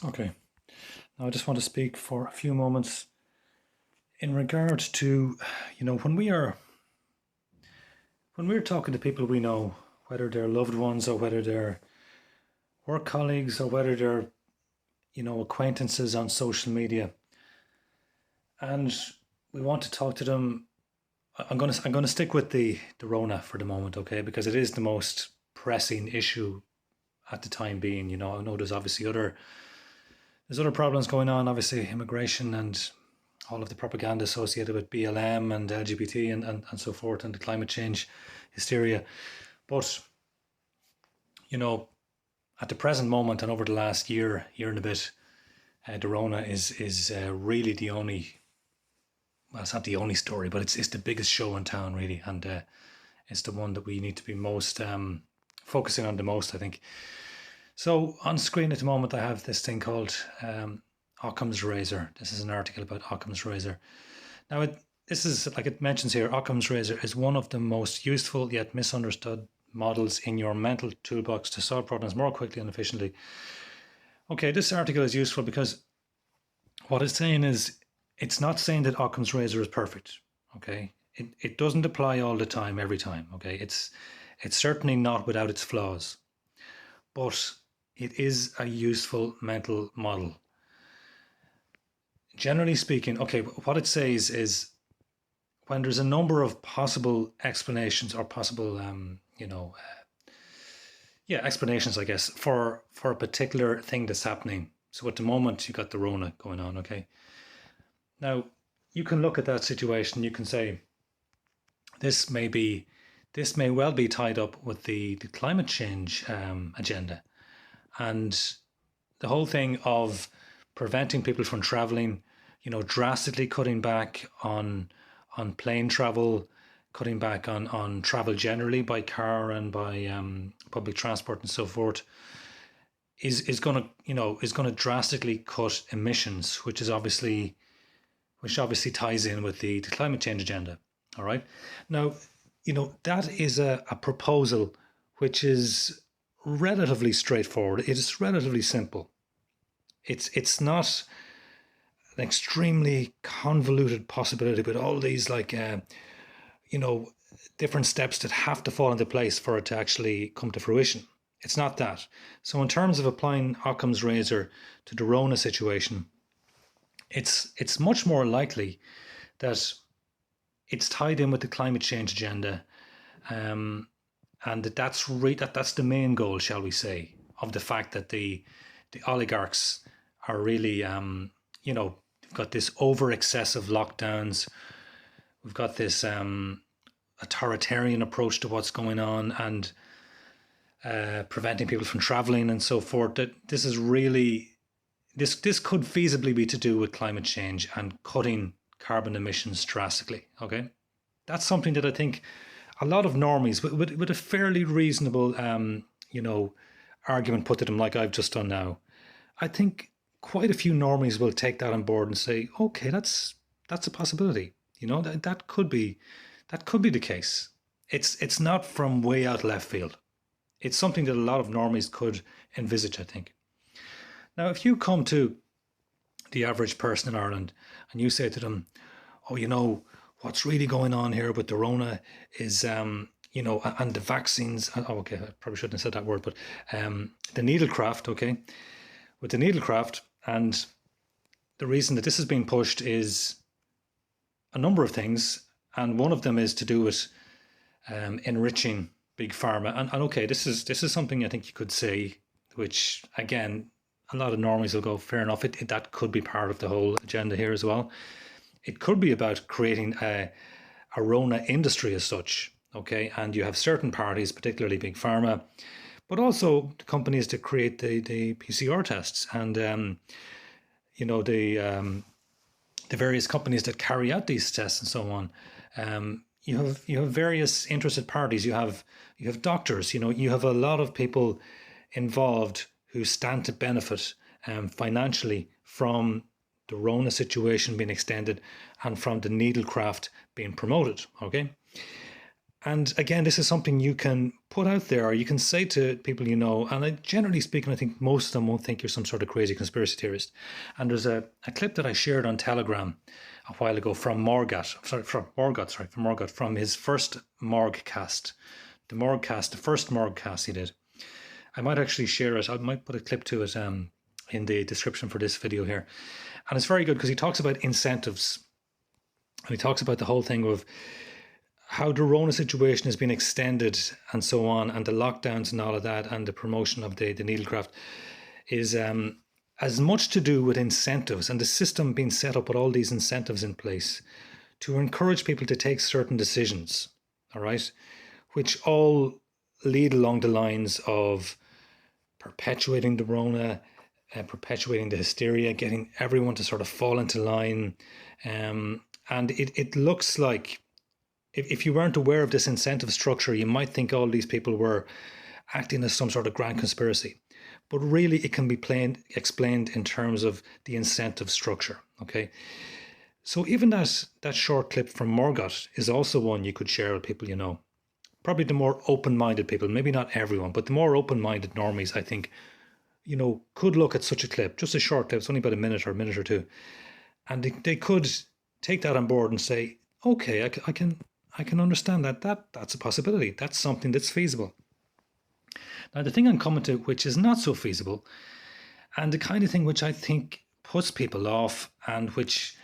Okay. Now I just want to speak for a few moments in regard to, when we're talking to people we know, whether they're loved ones or whether they're work colleagues or whether they're, acquaintances on social media, and we want to talk to them. I'm gonna stick with the Rona for the moment, okay? Because it is the most pressing issue at the time being. I know there's other problems going on, obviously immigration and all of the propaganda associated with BLM and LGBT and so forth, and the climate change hysteria. But, you know, at the present moment and over the last year and a bit, the Rona is really the only, well, it's not the only story, but it's the biggest show in town, really. And it's the one that we need to be most focusing on the most, I think. So on screen at the moment, I have this thing called Occam's razor. This is an article about Occam's razor. Now, this is, like it mentions here, Occam's razor is one of the most useful yet misunderstood models in your mental toolbox to solve problems more quickly and efficiently. Okay, this article is useful because what it's saying is it's not saying that Occam's razor is perfect. Okay, it doesn't apply all the time, every time. Okay, it's certainly not without its flaws, but it is a useful mental model. Generally speaking, okay, what it says is when there's a number of possible explanations or possible, explanations, I guess, for a particular thing that's happening. So at the moment, you got the Rona going on, okay? Now, you can look at that situation, you can say, this may be, this may well be tied up with the climate change agenda. And the whole thing of preventing people from traveling, drastically cutting back on plane travel, cutting back on travel generally by car and by public transport and so forth, is going to drastically cut emissions, which obviously ties in with the climate change agenda. All right. Now, that is a proposal which is relatively straightforward. It is relatively simple. It's not an extremely convoluted possibility with all these different steps that have to fall into place for it to actually come to fruition. It's not that. So in terms of applying Occam's razor to the Rona situation, it's much more likely that it's tied in with the climate change agenda, and that's the main goal, shall we say, of the fact that the oligarchs are really, they've got this over excessive lockdowns. We've got this authoritarian approach to what's going on and preventing people from traveling and so forth. That this is really this could feasibly be to do with climate change and cutting carbon emissions drastically. Okay, that's something that I think a lot of normies with a fairly reasonable argument put to them, like I've just done now. I think quite a few normies will take that on board and say, okay, that's a possibility. That could be the case. It's not from way out left field. It's something that a lot of normies could envisage, I think. Now, if you come to the average person in Ireland and you say to them, oh, what's really going on here with the Rona is, and the vaccines. Oh, okay, I probably shouldn't have said that word, but the needlecraft, okay, with the needlecraft, and the reason that this is being pushed is a number of things, and one of them is to do with enriching big pharma. And okay, this is something I think you could say, which again, a lot of normies will go, fair enough. That could be part of the whole agenda here as well. It could be about creating a Rona industry as such, okay? And you have certain parties, particularly big pharma, but also the companies that create the PCR tests and the various companies that carry out these tests and so on. You have various interested parties. You have doctors. You have a lot of people involved who stand to benefit financially from the Rona situation being extended and from the needlecraft being promoted. Okay, And again, this is something you can put out there, or you can say to people you know. And generally speaking, I think most of them won't think you're some sort of crazy conspiracy theorist. And there's a clip that I shared on Telegram a while ago from Morgat, from his first Morgcast, the first Morgcast he did. I might actually share it. I might put a clip to it in the description for this video here. And it's very good because he talks about incentives. And he talks about the whole thing of how the Rona situation has been extended and so on, and the lockdowns and all of that, and the promotion of the needlecraft is as much to do with incentives and the system being set up with all these incentives in place to encourage people to take certain decisions, all right, which all lead along the lines of perpetuating the Rona, perpetuating the hysteria, getting everyone to sort of fall into line. And it looks like, if you weren't aware of this incentive structure, you might think all these people were acting as some sort of grand conspiracy. But really, it can be explained in terms of the incentive structure. Okay. So even that short clip from Morgat is also one you could share with people you know. Probably the more open-minded people, maybe not everyone, but the more open-minded normies, I think, you know, could look at such a clip, just a short clip, it's only about a minute or two, and they could take that on board and say, okay, I can understand that's a possibility. That's something that's feasible. Now, the thing I'm coming to, which is not so feasible, and the kind of thing which I think puts people off and which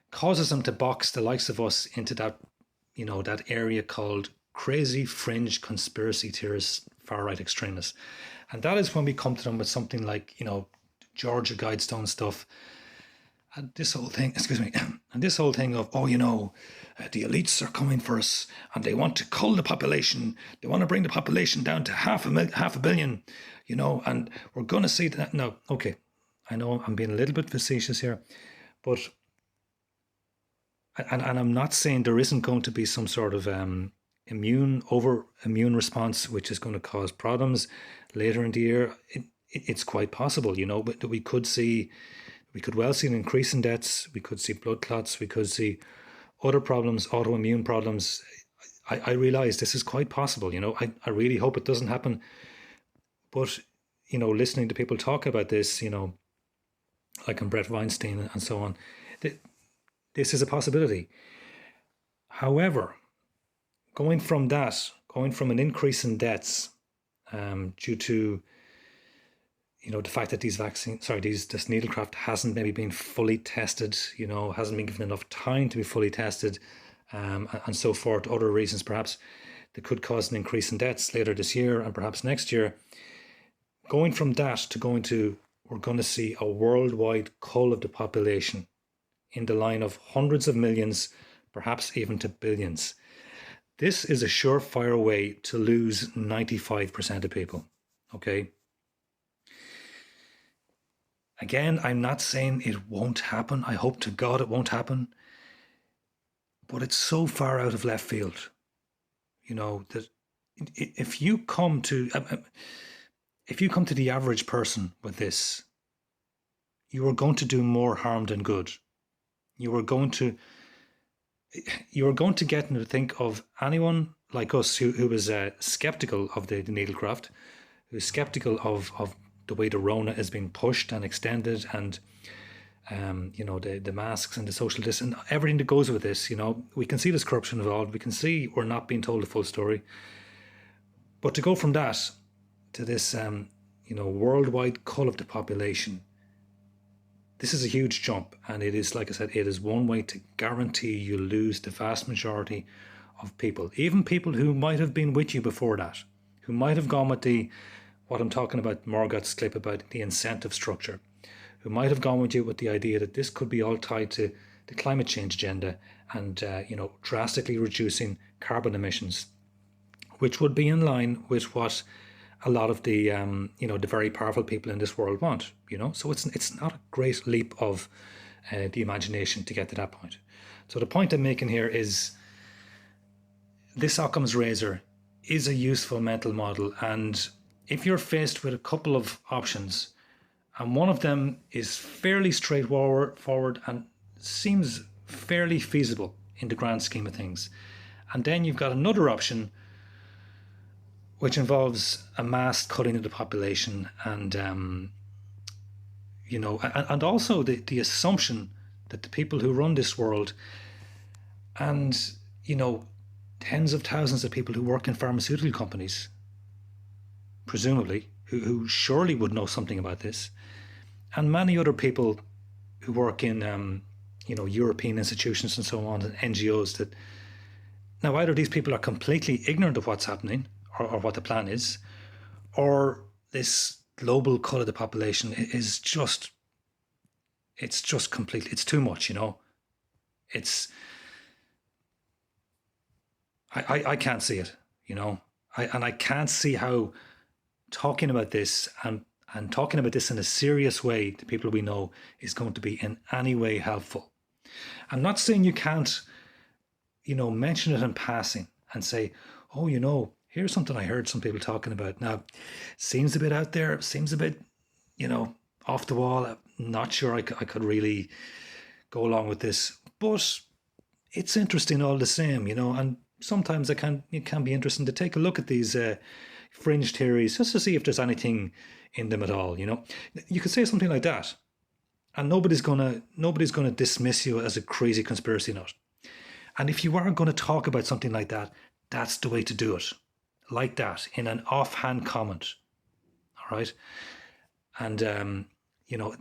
causes them to box the likes of us into that, you know, that area called crazy fringe conspiracy theorists, far right extremists. And that is when we come to them with something like, you know, Georgia Guidestone stuff. And this whole thing, and this whole thing of, oh, you know, the elites are coming for us and they want to cull the population. They want to bring the population down to half a billion, you know, and we're going to see that. No, okay. I know I'm being a little bit facetious here, but, and I'm not saying there isn't going to be some sort of immune response, which is going to cause problems later in the year. It's quite possible, you know, but we could well see an increase in deaths. We could see blood clots. We could see other problems, autoimmune problems. I realize this is quite possible. You know, I really hope it doesn't happen. But, you know, listening to people talk about this, you know, like in Brett Weinstein and so on, this is a possibility. However, going from an increase in deaths due to, you know, the fact that this needlecraft hasn't maybe been fully tested, you know, hasn't been given enough time to be fully tested, and so forth, other reasons perhaps that could cause an increase in deaths later this year and perhaps next year. Going from that to we're going to see a worldwide cull of the population in the line of hundreds of millions, perhaps even to billions. This is a surefire way to lose 95% of people, okay? Again, I'm not saying it won't happen. I hope to God it won't happen. But it's so far out of left field, you know, that if you come to the average person with this, you are going to do more harm than good. You are going to get them to think of anyone like us who is skeptical of the needlecraft, who is skeptical of the way the Rona is being pushed and extended, and you know, the masks and the social distance, everything that goes with this. You know, we can see there's corruption involved. We can see we're not being told the full story. But to go from that to this, you know, worldwide cull of the population, this is a huge jump, and it is, like I said, it is one way to guarantee you lose the vast majority of people, even people who might have been with you before that, who might have gone with what I'm talking about, Morgat's clip about the incentive structure, who might have gone with you with the idea that this could be all tied to the climate change agenda and, you know, drastically reducing carbon emissions, which would be in line with what a lot of the, you know, the very powerful people in this world want, you know. So it's not a great leap of the imagination to get to that point. So the point I'm making here is this Occam's razor is a useful mental model, and if you're faced with a couple of options, and one of them is fairly straightforward and seems fairly feasible in the grand scheme of things, And then you've got another option, which involves a mass cutting of the population, and and also the assumption that the people who run this world, and you know, tens of thousands of people who work in pharmaceutical companies, presumably, who surely would know something about this, and many other people who work in European institutions and so on, and NGOs, that now either these people are completely ignorant of what's happening, or what the plan is, or this global cut of the population is just, it's just completely, it's too much, it's, I can't see it, and I can't see how talking about this, and talking about this in a serious way to people we know, is going to be in any way helpful. I'm not saying you can't, mention it in passing and say, oh, here's something I heard some people talking about. Now, seems a bit out there, seems a bit, off the wall. I'm not sure I could really go along with this, but it's interesting all the same, and sometimes it can be interesting to take a look at these fringe theories just to see if there's anything in them at all. You could say something like that, and nobody's gonna dismiss you as a crazy conspiracy nut. And if you are going to talk about something like that, that's the way to do it, like that, in an offhand comment. All right, and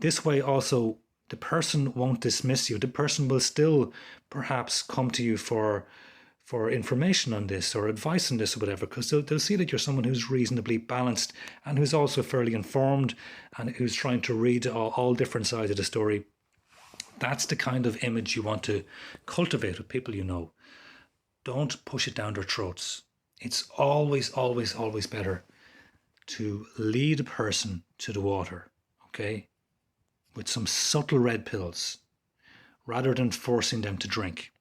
this way also the person won't dismiss you. The person will still perhaps come to you for information on this or advice on this or whatever, because they'll see that you're someone who's reasonably balanced and who's also fairly informed and who's trying to read all different sides of the story. That's the kind of image you want to cultivate with people you know. Don't push it down their throats. It's always, always, always better to lead a person to the water, okay, with some subtle red pills, rather than forcing them to drink.